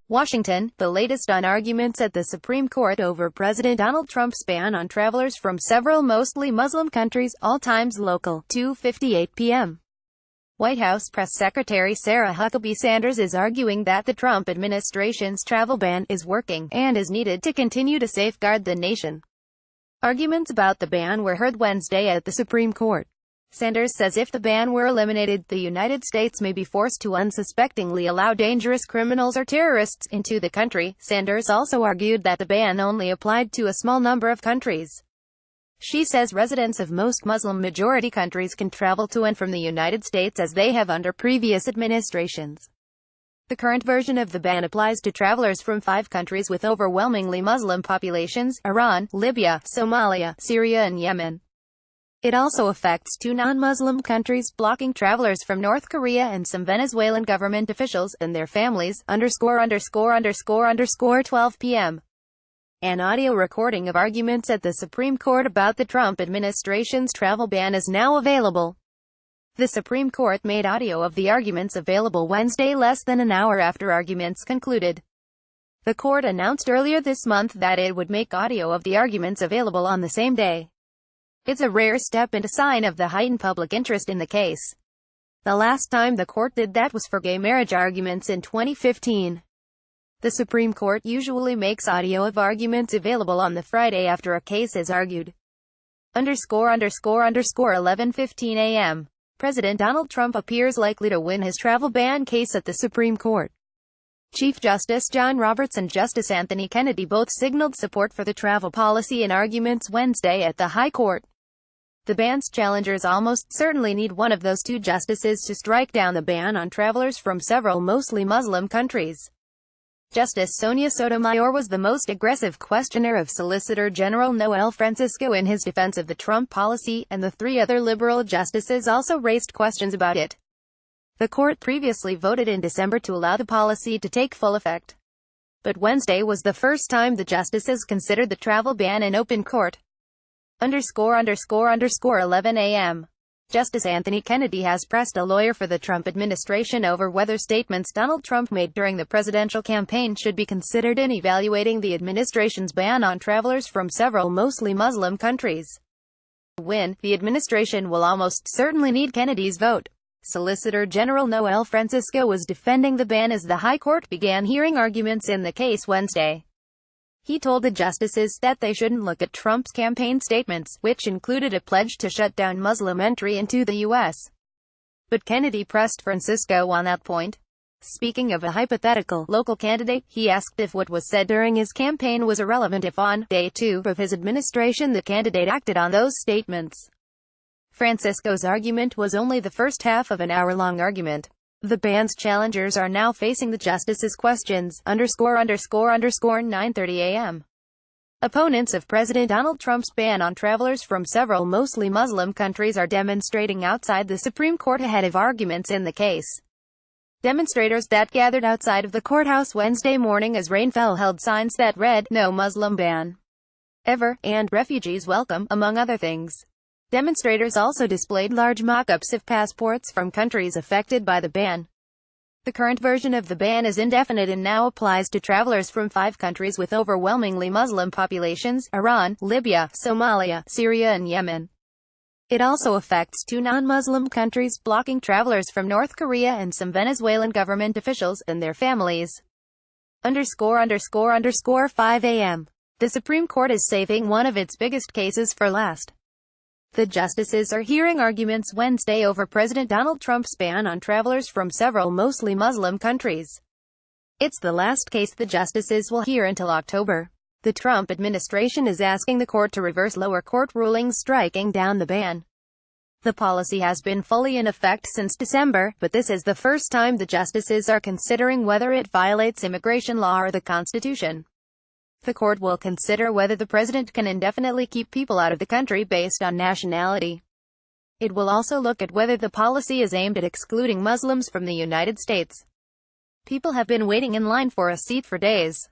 Washington, the latest on arguments at the Supreme Court over President Donald Trump's ban on travelers from several mostly Muslim countries, all times local, 2:58 p.m. White House Press Secretary Sarah Huckabee Sanders is arguing that the Trump administration's travel ban is working, and is needed to continue to safeguard the nation. Arguments about the ban were heard Wednesday at the Supreme Court. Sanders says if the ban were eliminated, the United States may be forced to unsuspectingly allow dangerous criminals or terrorists into the country. Sanders also argued that the ban only applied to a small number of countries. She says residents of most Muslim-majority countries can travel to and from the United States as they have under previous administrations. The current version of the ban applies to travelers from 5 countries with overwhelmingly Muslim populations: Iran, Libya, Somalia, Syria and Yemen. It also affects 2 non-Muslim countries, blocking travelers from North Korea and some Venezuelan government officials and their families. 12 p.m. An audio recording of arguments at the Supreme Court about the Trump administration's travel ban is now available. The Supreme Court made audio of the arguments available Wednesday, less than an hour after arguments concluded. The court announced earlier this month that it would make audio of the arguments available on the same day. It's a rare step and a sign of the heightened public interest in the case. The last time the court did that was for gay marriage arguments in 2015. The Supreme Court usually makes audio of arguments available on the Friday after a case is argued. 11:15 a.m. President Donald Trump appears likely to win his travel ban case at the Supreme Court. Chief Justice John Roberts and Justice Anthony Kennedy both signaled support for the travel policy in arguments Wednesday at the High Court. The ban's challengers almost certainly need one of those 2 justices to strike down the ban on travelers from several mostly Muslim countries. Justice Sonia Sotomayor was the most aggressive questioner of Solicitor General Noel Francisco in his defense of the Trump policy, and the 3 other liberal justices also raised questions about it. The court previously voted in December to allow the policy to take full effect. But Wednesday was the first time the justices considered the travel ban in open court. 11 a.m. Justice Anthony Kennedy has pressed a lawyer for the Trump administration over whether statements Donald Trump made during the presidential campaign should be considered in evaluating the administration's ban on travelers from several mostly Muslim countries. To win, the administration will almost certainly need Kennedy's vote. Solicitor General Noel Francisco was defending the ban as the High Court began hearing arguments in the case Wednesday. He told the justices that they shouldn't look at Trump's campaign statements, which included a pledge to shut down Muslim entry into the U.S. But Kennedy pressed Francisco on that point. Speaking of a hypothetical local candidate, he asked if what was said during his campaign was irrelevant if on day 2 of his administration the candidate acted on those statements. Francisco's argument was only the first half of an hour-long argument. The ban's challengers are now facing the justices' questions. 9:30 a.m. Opponents of President Donald Trump's ban on travelers from several mostly Muslim countries are demonstrating outside the Supreme Court ahead of arguments in the case. Demonstrators that gathered outside of the courthouse Wednesday morning as rain fell held signs that read, "No Muslim ban ever," and "Refugees welcome," among other things. Demonstrators also displayed large mock-ups of passports from countries affected by the ban. The current version of the ban is indefinite and now applies to travelers from 5 countries with overwhelmingly Muslim populations: Iran, Libya, Somalia, Syria and Yemen. It also affects 2 non-Muslim countries, blocking travelers from North Korea and some Venezuelan government officials and their families. 5 a.m. The Supreme Court is saving one of its biggest cases for last. The justices are hearing arguments Wednesday over President Donald Trump's ban on travelers from several mostly Muslim countries. It's the last case the justices will hear until October. The Trump administration is asking the court to reverse lower court rulings striking down the ban. The policy has been fully in effect since December, but this is the first time the justices are considering whether it violates immigration law or the Constitution. The court will consider whether the president can indefinitely keep people out of the country based on nationality. It will also look at whether the policy is aimed at excluding Muslims from the United States. People have been waiting in line for a seat for days.